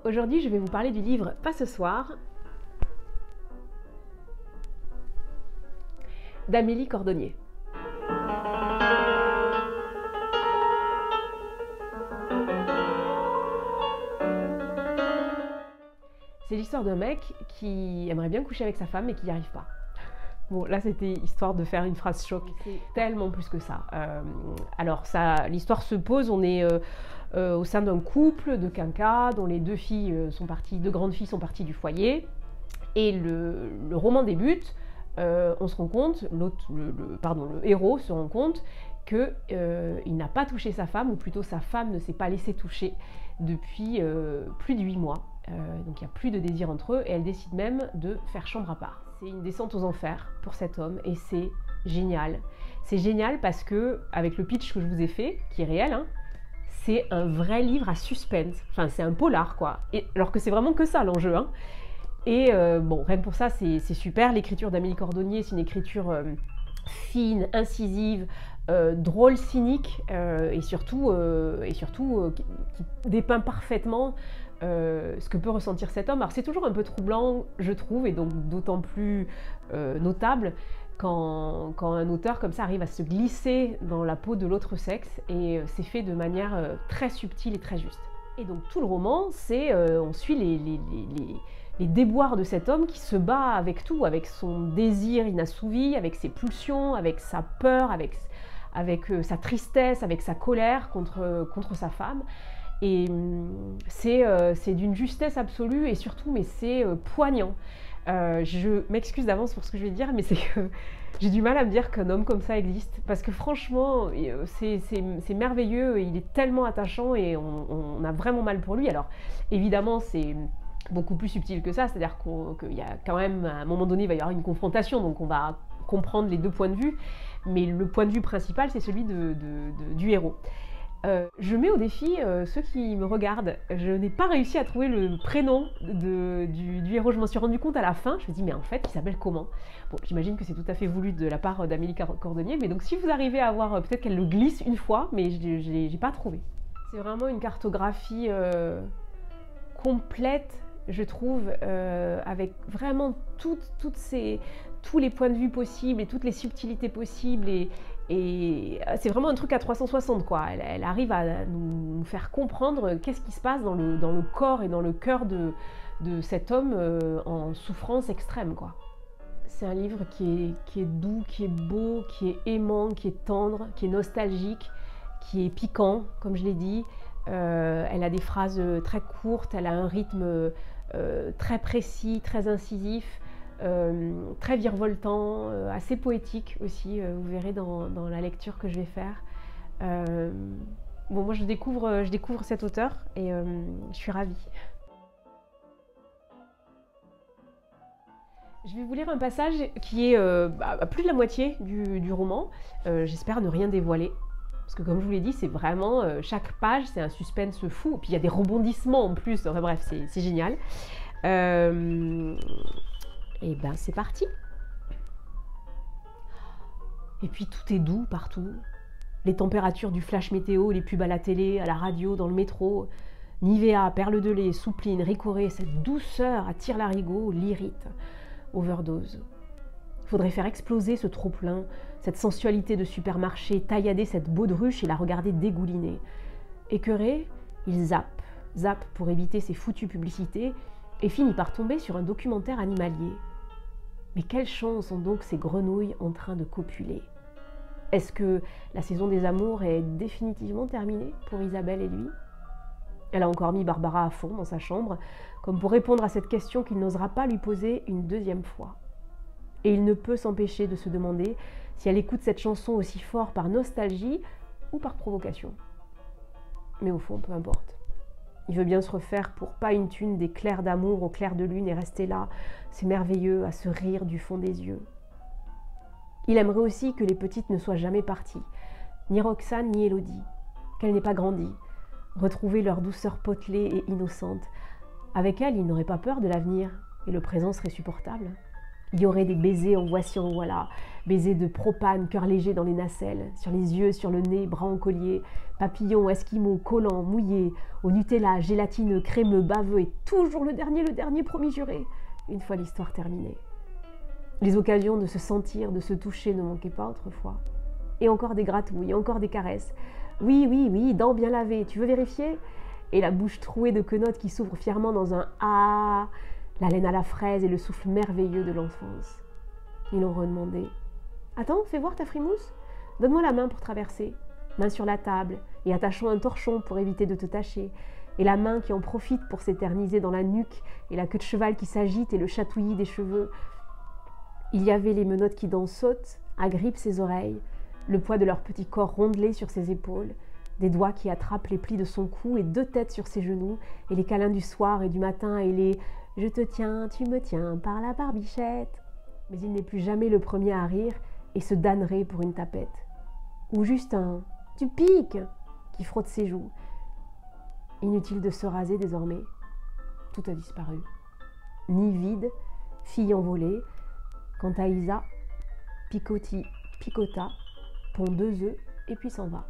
aujourd'hui je vais vous parler du livre Pas ce soir d'Amélie Cordonnier. C'est l'histoire d'un mec qui aimerait bien coucher avec sa femme mais qui n'y arrive pas. Bon, là c'était histoire de faire une phrase choc, c'est tellement plus que ça. Alors l'histoire se pose, on est au sein d'un couple de quinquas dont les deux grandes filles sont parties du foyer. Et le roman débute, on se rend compte, le héros se rend compte qu'il n'a pas touché sa femme, ou plutôt sa femme ne s'est pas laissée toucher depuis plus de 8 mois. Donc il n'y a plus de désir entre eux et elle décide même de faire chambre à part. C'est une descente aux enfers pour cet homme et c'est génial. C'est génial parce que, avec le pitch que je vous ai fait, qui est réel, hein, c'est un vrai livre à suspense. Enfin, c'est un polar, quoi. Alors que c'est vraiment que ça l'enjeu. Hein. Et bon, rien que pour ça, c'est super. L'écriture d'Amélie Cordonnier, c'est une écriture fine, incisive, drôle, cynique et surtout qui dépeint parfaitement ce que peut ressentir cet homme. Alors c'est toujours un peu troublant, je trouve, et donc d'autant plus notable quand un auteur comme ça arrive à se glisser dans la peau de l'autre sexe, et c'est fait de manière très subtile et très juste. Et donc tout le roman, on suit les déboires de cet homme qui se bat avec tout, avec son désir inassouvi, avec ses pulsions, avec sa peur, avec sa tristesse, avec sa colère contre sa femme. Et c'est d'une justesse absolue et surtout, mais c'est poignant. Je m'excuse d'avance pour ce que je vais dire, mais c'est que j'ai du mal à me dire qu'un homme comme ça existe. Parce que franchement, c'est merveilleux, il est tellement attachant et on a vraiment mal pour lui. Alors évidemment, c'est beaucoup plus subtil que ça, c'est-à-dire qu'il y a quand même, à un moment donné, il va y avoir une confrontation, donc on va comprendre les deux points de vue, mais le point de vue principal, c'est celui du héros. Je mets au défi ceux qui me regardent. Je n'ai pas réussi à trouver le prénom du héros. Je m'en suis rendu compte à la fin. Je me dis, mais en fait, il s'appelle comment? Bon, j'imagine que c'est tout à fait voulu de la part d'Amélie Cordonnier, mais donc si vous arrivez à avoir, peut-être qu'elle le glisse une fois, mais je n'ai pas trouvé. C'est vraiment une cartographie complète, je trouve, avec vraiment tous les points de vue possibles et toutes les subtilités possibles, et c'est vraiment un truc à 360, quoi. Elle arrive à nous faire comprendre qu'est-ce qui se passe dans le corps et dans le cœur de cet homme en souffrance extrême, quoi. C'est un livre qui est doux, qui est beau, qui est aimant, qui est tendre, qui est nostalgique, qui est piquant, comme je l'ai dit. Elle a des phrases très courtes, elle a un rythme très précis, très incisif, très virevoltant, assez poétique aussi, vous verrez dans la lecture que je vais faire. Bon, moi je découvre cet auteur et je suis ravie. Je vais vous lire un passage qui est à plus de la moitié du roman. J'espère ne rien dévoiler. Parce que comme je vous l'ai dit, c'est vraiment, chaque page, c'est un suspense fou. Puis il y a des rebondissements en plus. Enfin bref, c'est génial. Et ben c'est parti. Et puis tout est doux partout. Les températures du flash météo, les pubs à la télé, à la radio, dans le métro. Nivea, perle de lait, soupline, Ricoré, cette douceur à tire-larigot l'irrite. Overdose. Faudrait faire exploser ce trop-plein, cette sensualité de supermarché, taillader cette baudruche et la regarder dégouliner. Écœuré, il zappe pour éviter ces foutues publicités et finit par tomber sur un documentaire animalier. Mais quelle chance ont donc ces grenouilles en train de copuler? Est-ce que la saison des amours est définitivement terminée pour Isabelle et lui? Elle a encore mis Barbara à fond dans sa chambre, comme pour répondre à cette question qu'il n'osera pas lui poser une deuxième fois. Et il ne peut s'empêcher de se demander si elle écoute cette chanson aussi fort par nostalgie ou par provocation. Mais au fond, peu importe. Il veut bien se refaire pour pas une thune des clairs d'amour au clair de lune et rester là, c'est merveilleux, à se rire du fond des yeux. Il aimerait aussi que les petites ne soient jamais parties, ni Roxane ni Élodie, qu'elles n'aient pas grandi, retrouver leur douceur potelée et innocente. Avec elles, il n'aurait pas peur de l'avenir et le présent serait supportable. Il y aurait des baisers en voici en voilà, baisers de propane, cœur léger dans les nacelles, sur les yeux, sur le nez, bras en collier, papillons, esquimaux, collants, mouillés, au Nutella, gélatineux, crémeux, baveux, et toujours le dernier promis juré, une fois l'histoire terminée. Les occasions de se sentir, de se toucher ne manquaient pas autrefois. Et encore des gratouilles, encore des caresses. Oui, dents bien lavées, tu veux vérifier? Et la bouche trouée de quenottes qui s'ouvre fièrement dans un « ah », la laine à la fraise et le souffle merveilleux de l'enfance. Ils ont redemandé « Attends, fais voir ta frimousse. Donne-moi la main pour traverser. » Main sur la table et attachons un torchon pour éviter de te tacher. Et la main qui en profite pour s'éterniser dans la nuque et la queue de cheval qui s'agite et le chatouillis des cheveux. Il y avait les menottes qui sautent, agrippent ses oreilles, le poids de leur petit corps rondelé sur ses épaules, des doigts qui attrapent les plis de son cou et 2 têtes sur ses genoux, et les câlins du soir et du matin et les « je te tiens, tu me tiens par la barbichette ». Mais il n'est plus jamais le premier à rire et se damnerait pour une tapette. Ou juste un « tu piques » qui frotte ses joues. Inutile de se raser désormais. Tout a disparu. Nid vide, fille envolée. Quant à Isa, picota, pond 2 œufs et puis s'en va.